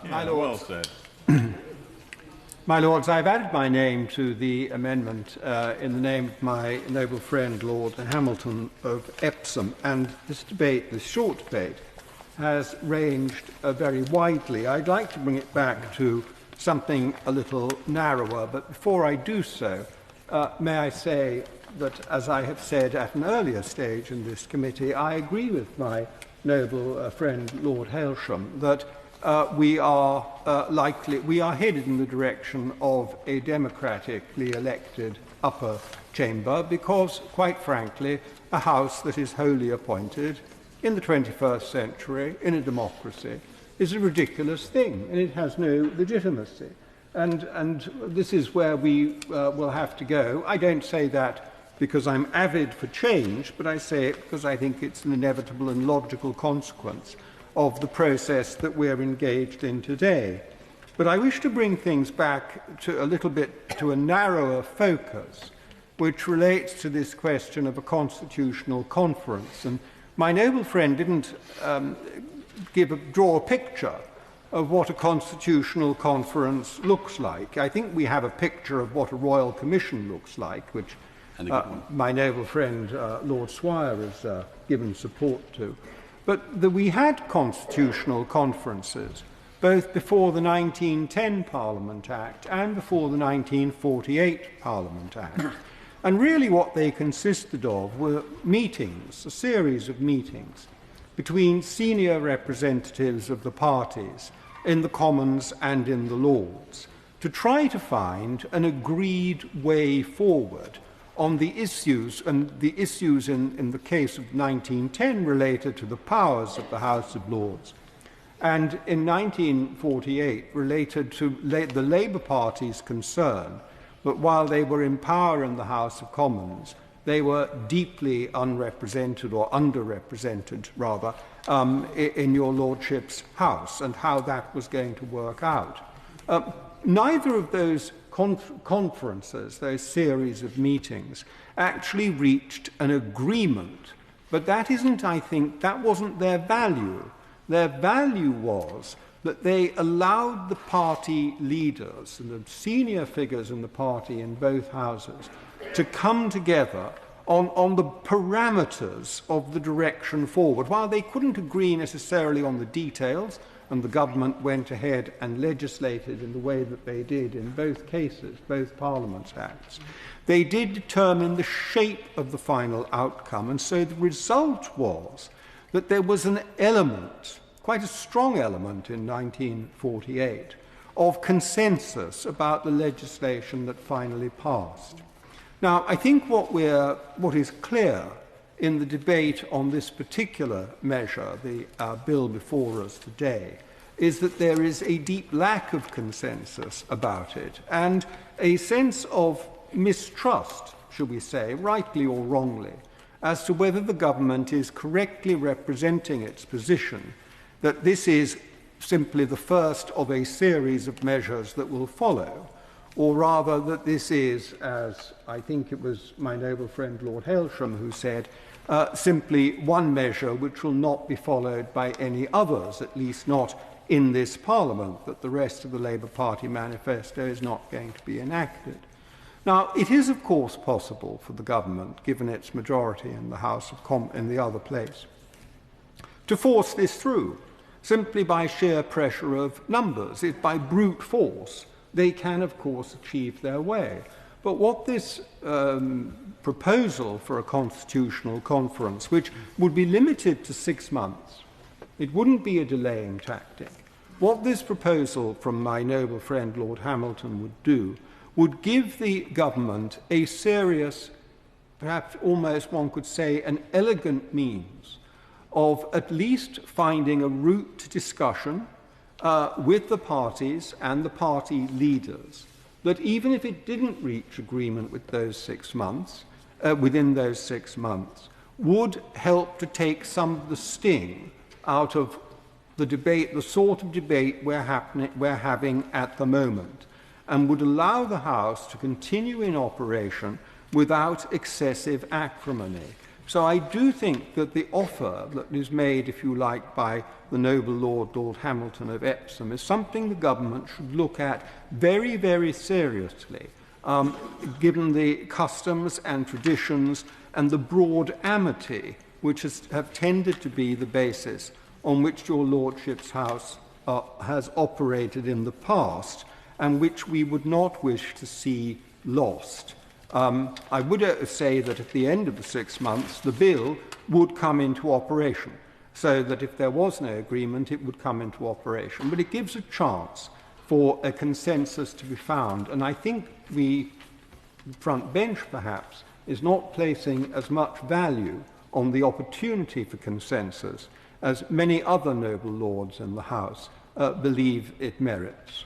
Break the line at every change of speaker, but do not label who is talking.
My Lords,
Well said.
my Lords, I've added my name to the amendment in the name of my noble friend Lord Hamilton of Epsom, and this debate, this short debate, has ranged very widely. I'd like to bring it back to something a little narrower, but before I do so, may I say that, as I have said at an earlier stage in this committee, I agree with my noble friend Lord Hailsham that we are headed in the direction of a democratically elected upper chamber because, quite frankly, a house that is wholly appointed in the 21st century in a democracy is a ridiculous thing and it has no legitimacy. And this is where we will have to go. I don't say that because I'm avid for change, but I say it because I think it's an inevitable and logical consequence of the process that we're engaged in today. But I wish to bring things back to a little bit to a narrower focus, which relates to this question of a constitutional conference. And my noble friend didn't draw a picture of what a constitutional conference looks like. I think we have a picture of what a royal commission looks like, which my noble friend Lord Swire has given support to. But we had constitutional conferences both before the 1910 Parliament Act and before the 1948 Parliament Act. And really what they consisted of were meetings, a series of meetings, between senior representatives of the parties in the Commons and in the Lords to try to find an agreed way forward on the issues, and the issues in the case of 1910 related to the powers of the House of Lords, and in 1948 related to the Labour Party's concern that while they were in power in the House of Commons, they were deeply unrepresented, or underrepresented rather, in your Lordship's House, and how that was going to work out. Neither of those conferences, those series of meetings, actually reached an agreement. But that wasn't their value. Their value was that they allowed the party leaders and the senior figures in the party in both houses to come together on the parameters of the direction forward. While they couldn't agree necessarily on the details, and the government went ahead and legislated in the way that they did in both cases, both Parliament Acts, they did determine the shape of the final outcome. And so the result was that there was an element, quite a strong element in 1948, of consensus about the legislation that finally passed. Now, I think what is clear in the debate on this particular measure, the bill before us today, is that there is a deep lack of consensus about it and a sense of mistrust, should we say, rightly or wrongly, as to whether the government is correctly representing its position, that this is simply the first of a series of measures that will follow, or rather that this is, as I think it was my noble friend Lord Hailsham who said, simply one measure which will not be followed by any others, at least not in this Parliament, that the rest of the Labour Party manifesto is not going to be enacted. Now, it is, of course, possible for the government, given its majority in the House of Commons, in the other place, to force this through, simply by sheer pressure of numbers, by brute force. They can, of course, achieve their way. But what this proposal for a constitutional conference, which would be limited to 6 months, it wouldn't be a delaying tactic. What this proposal from my noble friend Lord Hamilton would do would give the government a serious, perhaps almost one could say an elegant means of at least finding a route to discussion with the parties and the party leaders, that even if it didn't reach agreement with those 6 months, within those 6 months, would help to take some of the sting out of the debate, the sort of debate we're having at the moment, and would allow the House to continue in operation without excessive acrimony. So I do think that the offer that is made, if you like, by the noble Lord Hamilton of Epsom is something the government should look at very, very seriously, given the customs and traditions and the broad amity which have tended to be the basis on which your Lordship's House has operated in the past, and which we would not wish to see lost. I would say that at the end of the 6 months, the bill would come into operation, so that if there was no agreement, it would come into operation. But it gives a chance for a consensus to be found, and I think the front bench, perhaps, is not placing as much value on the opportunity for consensus as many other noble lords in the House believe it merits.